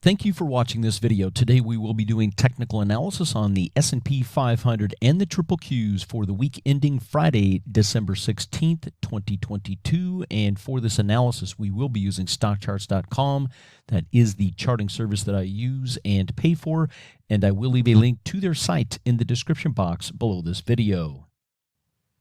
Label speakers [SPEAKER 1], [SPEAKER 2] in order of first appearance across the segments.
[SPEAKER 1] Thank you for watching this video. Today we will be doing technical analysis on the S&P 500 and the QQQs for the week ending Friday, December 16th, 2022. And for this analysis, we will be using stockcharts.com. That is the charting service that I use and pay for. And I will leave a link to their site in the description box below this video.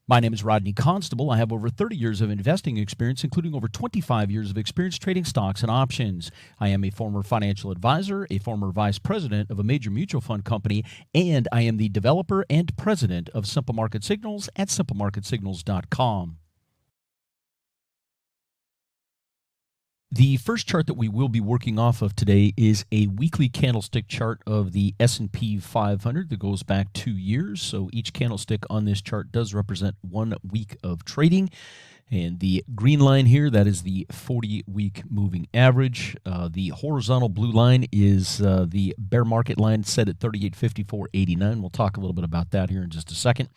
[SPEAKER 1] My name is Rodney Constable. I have over 30 years of investing experience, including over 25 years of experience trading stocks and options. I am a former financial advisor, a former vice president of a major mutual fund company, and I am the developer and president of Simple Market Signals at simplemarketsignals.com. The first chart that we will be working off of today is a weekly candlestick chart of the S&P 500 that goes back 2 years. So each candlestick on this chart does represent 1 week of trading. And the green line here, that is the 40-week moving average. The horizontal blue line is the bear market line set at 38.54.89. We'll talk a little bit about that here in just a second.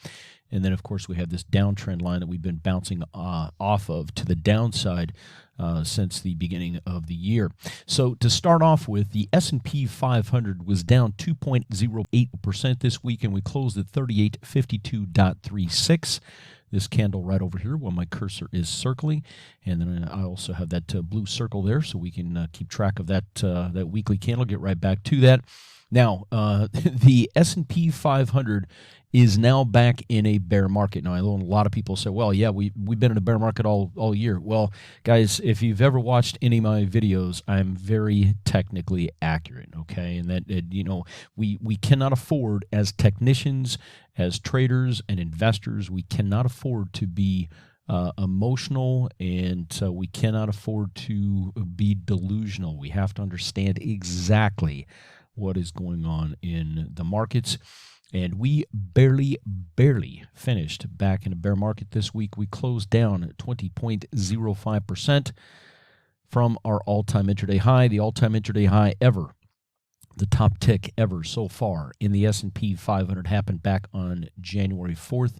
[SPEAKER 1] And then, of course, we have this downtrend line that we've been bouncing off of to the downside since the beginning of the year. So to start off with, the S&P 500 was down 2.08% this week, and we closed at 38.52.36. This candle right over here where my cursor is circling, and then I also have that blue circle there so we can keep track of that that weekly candle, get right back to that. Now, the S&P 500 is now back in a bear market. Now, I know a lot of people say, well, yeah, we've been in a bear market all year. Well, guys, if you've ever watched any of my videos, I'm very technically accurate, okay? And that, we cannot afford, as technicians, as traders and investors, we cannot afford to be emotional, and we cannot afford to be delusional. We have to understand exactly what is going on in the markets. And we barely finished back in a bear market this week. We closed down at 20.05% from our all-time intraday high, the all-time intraday high ever. The top tick ever so far in the S&P 500 happened back on January 4th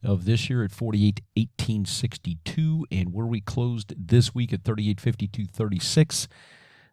[SPEAKER 1] of this year at 48.1862, and where we closed this week at 38.5236.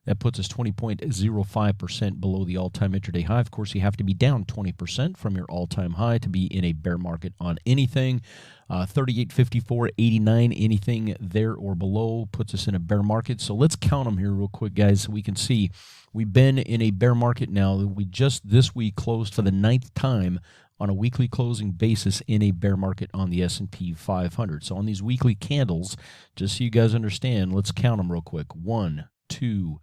[SPEAKER 1] That puts us 20.05% below the all-time intraday high. Of course, you have to be down 20% from your all-time high to be in a bear market on anything. 38.54.89, anything there or below puts us in a bear market. So let's count them here real quick, guys, so we can see we've been in a bear market now. We just this week closed for the 9th time on a weekly closing basis in a bear market on the S&P 500. So on these weekly candles, just so you guys understand, let's count them real quick. 1, 2,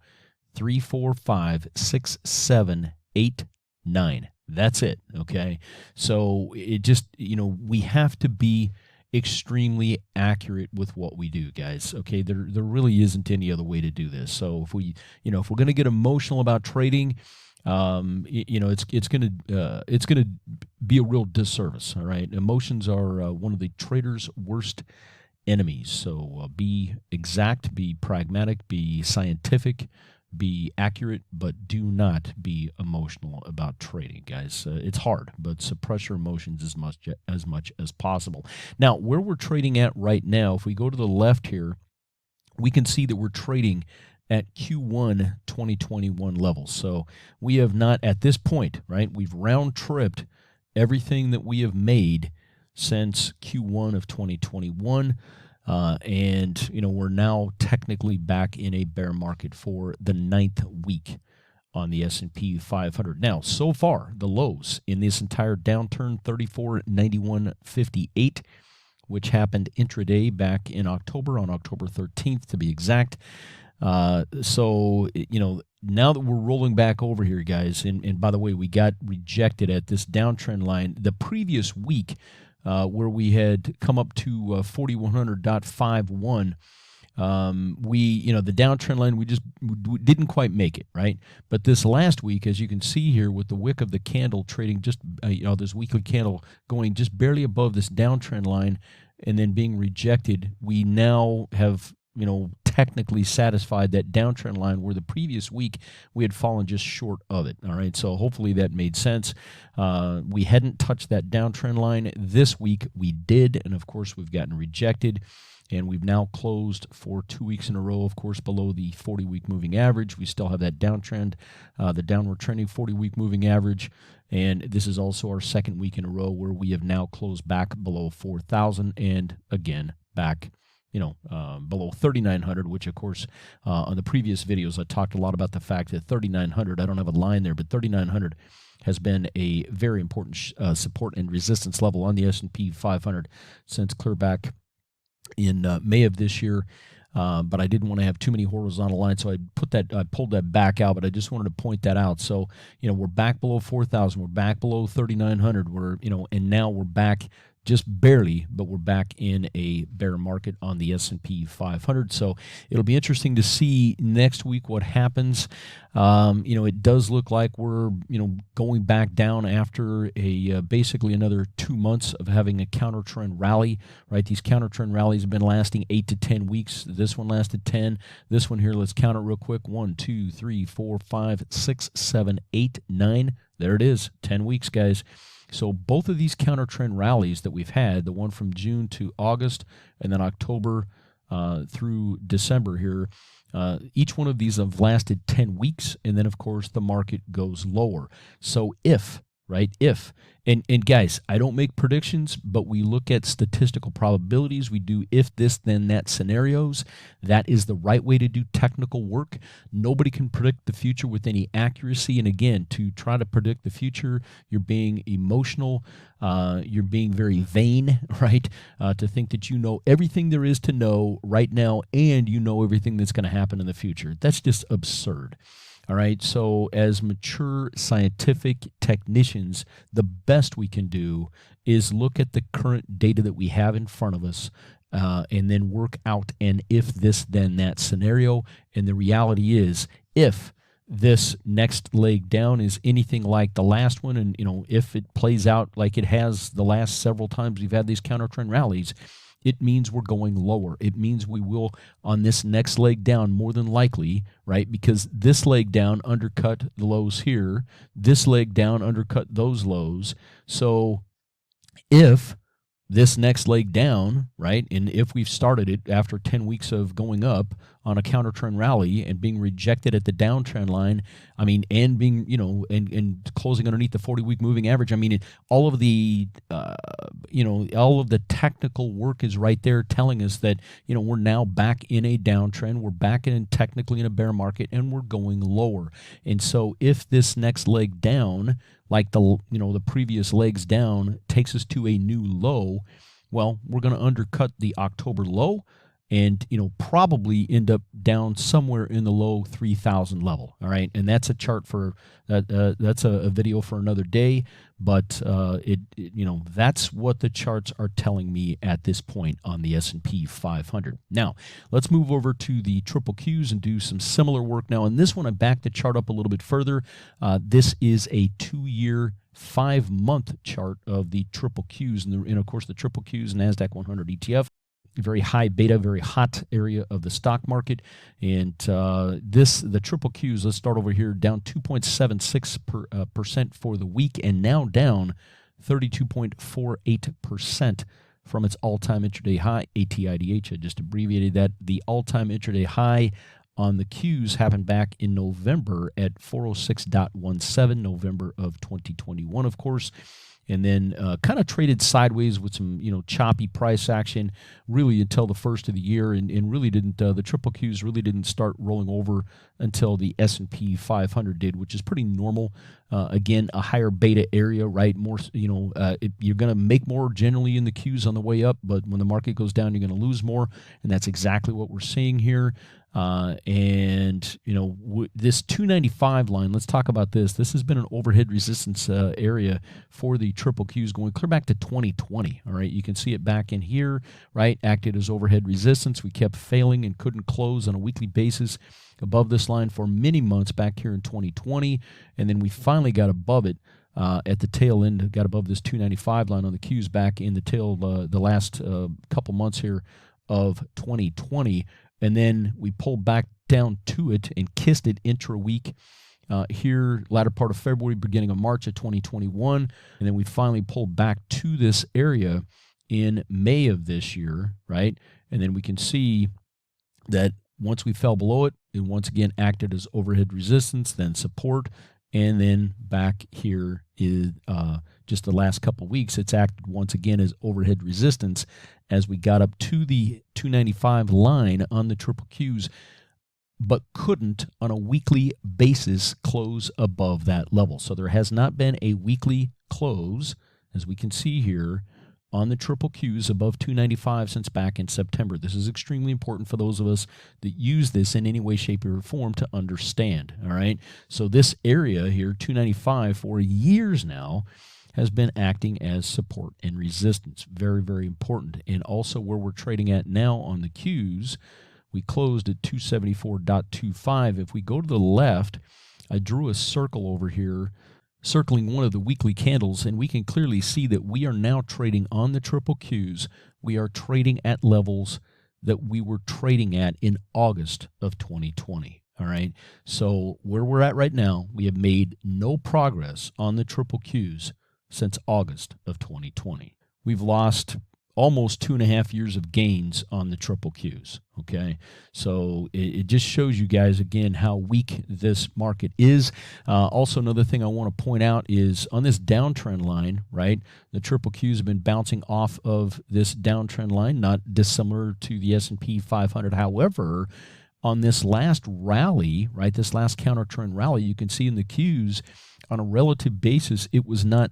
[SPEAKER 1] 3, 4, 5, 6, 7, 8, 9. That's it, okay? So it just, we have to be extremely accurate with what we do, guys, okay? There really isn't any other way to do this. So if we, if we're going to get emotional about trading, it's going to be a real disservice, all right? Emotions are one of the trader's worst enemies. So be exact, be pragmatic, be scientific, be accurate, but do not be emotional about trading, guys. It's hard, but suppress your emotions as much as possible. Now, where we're trading at right now, if we go to the left here, we can see that we're trading at Q1 2021 levels. So we have not, at this point, right, we've round-tripped everything that we have made since Q1 of 2021, and we're now technically back in a bear market for the 9th week on the S&P 500. Now, so far, the lows in this entire downturn, 34.9158, which happened intraday back in October, on October 13th to be exact. So, now that we're rolling back over here, guys, and by the way, we got rejected at this downtrend line the previous week, where we had come up to 4100.51. The downtrend line, we didn't quite make it, right? But this last week, as you can see here with the wick of the candle trading just, this weekly candle going just barely above this downtrend line and then being rejected, we now have, technically satisfied that downtrend line where the previous week we had fallen just short of it. All right, so hopefully that made sense. We hadn't touched that downtrend line. This week we did, and of course we've gotten rejected. and we've now closed for 2 weeks in a row, of course, below the 40-week moving average. We still have that downtrend, the downward trending 40-week moving average, and this is also our second week in a row where we have now closed back below 4,000, and again, back below 3,900, which of course on the previous videos I talked a lot about the fact that 3,900, I don't have a line there, but 3,900 has been a very important support and resistance level on the S&P 500 since clear back in May of this year. But I didn't want to have too many horizontal lines, so I pulled that back out. But I just wanted to point that out. So we're back below 4,000, we're back below 3,900. And now we're back just barely, but we're back in a bear market on the S&P 500. So it'll be interesting to see next week what happens. It does look like we're going back down after basically another 2 months of having a counter trend rally. Right, these counter trend rallies have been lasting 8 to 10 weeks. This one lasted 10. This one here, let's count it real quick. 1, 2, 3, 4, 5, 6, 7, 8, 9. There it is, 10 weeks, guys. So both of these counter trend rallies that we've had, the one from June to August and then October through December here, each one of these have lasted 10 weeks, and then, of course, the market goes lower. So if, and guys, I don't make predictions, but we look at statistical probabilities. We do if this, then that scenarios. That is the right way to do technical work. Nobody can predict the future with any accuracy. And again, to try to predict the future, you're being emotional. You're being very vain, right? To think that you know everything there is to know right now and you know everything that's going to happen in the future. That's just absurd. All right, so as mature scientific technicians, the best we can do is look at the current data that we have in front of us and then work out an if this, then that scenario. And the reality is, if this next leg down is anything like the last one, and if it plays out like it has the last several times we've had these counter trend rallies, it means we're going lower. It means we will, on this next leg down, more than likely, right? Because this leg down undercut the lows here. This leg down undercut those lows. So if this next leg down, right, and if we've started it after 10 weeks of going up on a counter trend rally and being rejected at the downtrend line, and being, and closing underneath the 40-week moving average, all of the, all of the technical work is right there telling us that, we're now back in a downtrend, we're back technically in a bear market, and we're going lower. And so if this next leg down, like the previous legs down, takes us to a new low, well, we're going to undercut the October low and probably end up down somewhere in the low 3,000 level. All right, and that's a chart for that's a video for another day, but that's what the charts are telling me at this point on the S&P 500. Now let's move over to the triple Qs and do some similar work. Now in this one, I backed the chart up a little bit further. This is a 2-year 5-month chart of the triple Qs, and of course the triple Qs NASDAQ 100 ETF. Very high beta, very hot area of the stock market. And the triple Qs, let's start over here, down 2.76% for the week, and now down 32.48% from its all-time intraday high. ATIDH, I just abbreviated that. The all-time intraday high on the Qs happened back in November at 406.17, November of 2021, of course. And then kind of traded sideways with some, choppy price action really until the first of the year, and really didn't, the triple Qs really didn't start rolling over until the S&P 500 did, which is pretty normal. Again, a higher beta area, right? More, you're going to make more generally in the Qs on the way up, but when the market goes down, you're going to lose more, and that's exactly what we're seeing here. This 295 line, let's talk about this. This has been an overhead resistance area for the triple Qs going clear back to 2020. All right, you can see it back in here, right? Acted as overhead resistance. We kept failing and couldn't close on a weekly basis above this line for many months back here in 2020, and then we finally got above it at the tail end, got above this 295 line on the Qs back in the tail the last couple months here of 2020. And then we pulled back down to it and kissed it intra-week here, latter part of February, beginning of March of 2021. And then we finally pulled back to this area in May of this year, right? And then we can see that once we fell below it, it once again acted as overhead resistance, then support, and then back here is just the last couple of weeks, it's acted once again as overhead resistance as we got up to the 295 line on the triple Qs, but couldn't on a weekly basis close above that level. So there has not been a weekly close, as we can see here, on the triple Qs above 295 since back in September. This is extremely important for those of us that use this in any way, shape, or form to understand, all right? So this area here, 295, for years now, has been acting as support and resistance. Very, very important. And also where we're trading at now on the Qs, we closed at 274.25. If we go to the left, I drew a circle over here circling one of the weekly candles, and we can clearly see that we are now trading on the triple Qs. We are trading at levels that we were trading at in August of 2020. All right. So where we're at right now, we have made no progress on the triple Qs since August of 2020. We've lost almost 2.5 years of gains on the triple Qs, okay? So it just shows you guys, again, how weak this market is. Also, another thing I want to point out is on this downtrend line, right, the triple Qs have been bouncing off of this downtrend line, not dissimilar to the S&P 500. However, on this last rally, right, this last counter trend rally, you can see in the Qs, on a relative basis, it was not,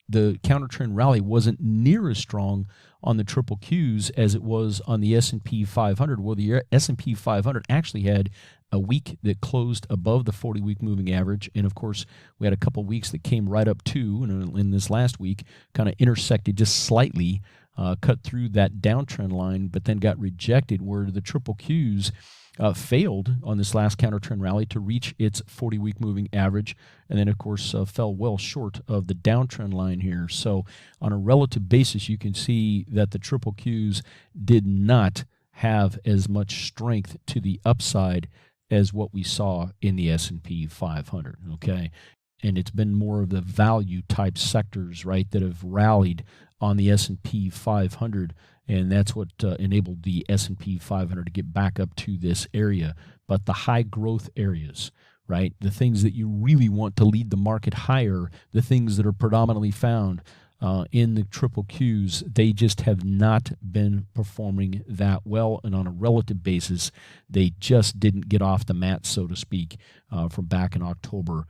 [SPEAKER 1] the counter trend rally wasn't near as strong on the triple Qs as it was on the S&P 500. Well, the S&P 500 actually had a week that closed above the 40-week moving average, and of course, we had a couple weeks that came right up to, and in this last week, kind of intersected just slightly, cut through that downtrend line, but then got rejected, where the triple Qs failed on this last counter trend rally to reach its 40-week moving average, and then of course fell well short of the downtrend line here. So on a relative basis, you can see that the triple Qs did not have as much strength to the upside as what we saw in the S&P 500, okay? And it's been more of the value type sectors, right, that have rallied on the S&P 500, and that's what enabled the S&P 500 to get back up to this area. But the high growth areas, right, the things that you really want to lead the market higher, the things that are predominantly found in the triple Qs, they just have not been performing that well, and on a relative basis, they just didn't get off the mat, so to speak, from back in October,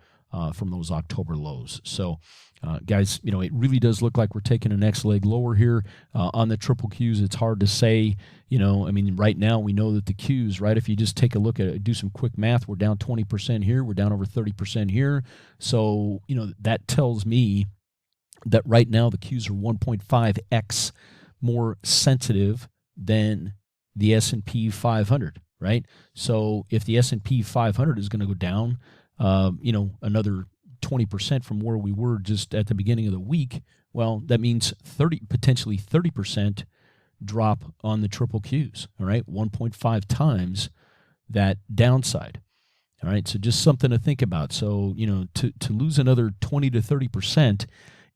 [SPEAKER 1] from those October lows. So guys, you know, it really does look like we're taking a next leg lower here on the triple Qs. It's hard to say, you know, I mean, right now we know that the Qs, right, if you just take a look at it, do some quick math, we're down 20% here, we're down over 30% here. So, you know, that tells me that right now the Qs are 1.5x more sensitive than the S&P 500, right? So if the S&P 500 is going to go down, you know, another 20% from where we were just at the beginning of the week, well, that means potentially 30% drop on the triple Qs, all right? 1.5 times that downside, all right? So just something to think about. So, you know, to lose another 20 to 30%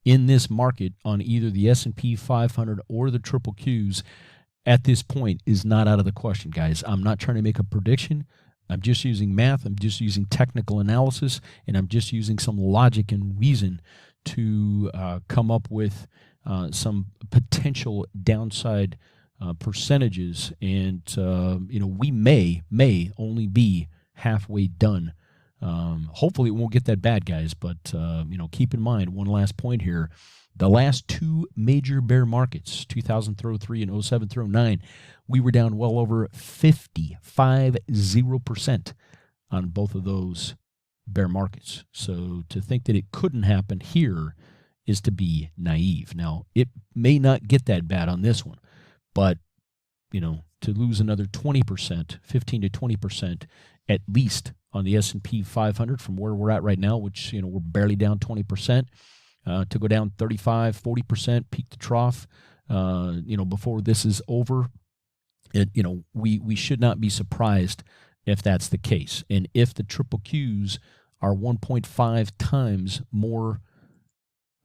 [SPEAKER 1] in this market on either the S&P 500 or the triple Qs at this point is not out of the question, guys. I'm not trying to make a prediction. I'm just using math, I'm just using technical analysis, and I'm just using some logic and reason to come up with some potential downside percentages. And, you know, we may only be halfway done. Hopefully it won't get that bad, guys, but, you know, keep in mind, one last point here. The last two major bear markets, 2003 and 07-09, we were down well over 50% on both of those bear markets. So to think that it couldn't happen here is to be naive. Now, it may not get that bad on this one, but, you know, to lose another 20%, 15 to 20% at least on the S&P 500 from where we're at right now, which, you know, we're barely down 20%, to go down 35, 40% peak to trough, you know, before this is over, you know, we should not be surprised if that's the case. And if the triple Qs are 1.5 times more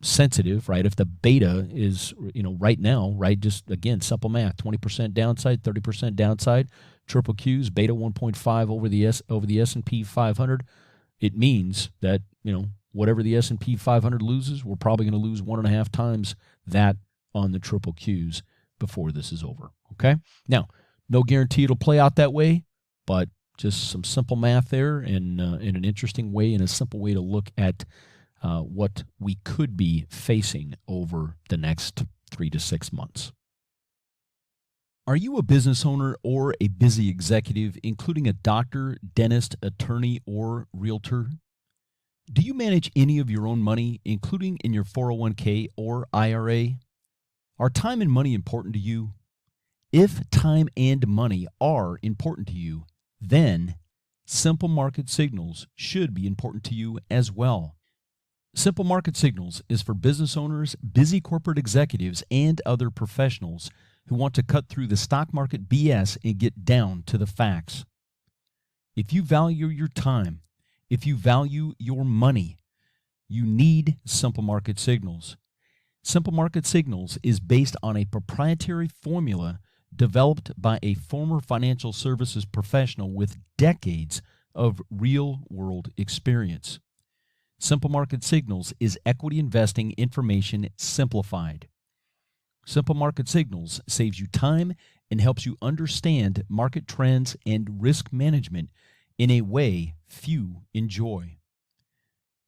[SPEAKER 1] sensitive, right? If the beta is, right now, right, just again, simple math, 20% downside, 30% downside, triple Qs, beta 1.5 over the S&P 500, it means that, whatever the S&P 500 loses, we're probably going to lose 1.5 times that on the triple Qs before this is over, okay? Now, no guarantee it'll play out that way, but just some simple math there, and in an interesting way, and a simple way to look at what we could be facing over the next 3 to 6 months. Are you a business owner or a busy executive, including a doctor, dentist, attorney, or realtor? Do you manage any of your own money, including in your 401k or IRA? Are time and money important to you? If time and money are important to you, then simple market signals should be important to you as well. Simple Market Signals is for business owners, busy corporate executives, and other professionals who want to cut through the stock market BS and get down to the facts. If you value your time, if you value your money, you need Simple Market Signals. Simple Market Signals is based on a proprietary formula developed by a former financial services professional with decades of real-world experience. Simple Market Signals is equity investing information simplified. Simple Market Signals saves you time and helps you understand market trends and risk management in a way few enjoy.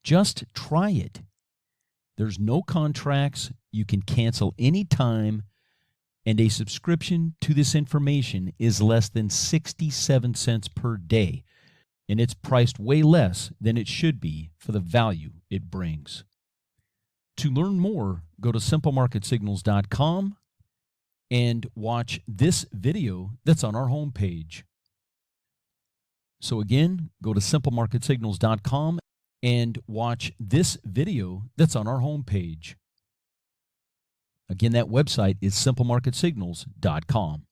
[SPEAKER 1] Just try it. There's no contracts. You can cancel anytime, and a subscription to this information is less than 67 cents per day. And it's priced way less than it should be for the value it brings. To learn more, go to simplemarketsignals.com and watch this video that's on our homepage. So again, go to simplemarketsignals.com and watch this video that's on our homepage. Again, that website is simplemarketsignals.com.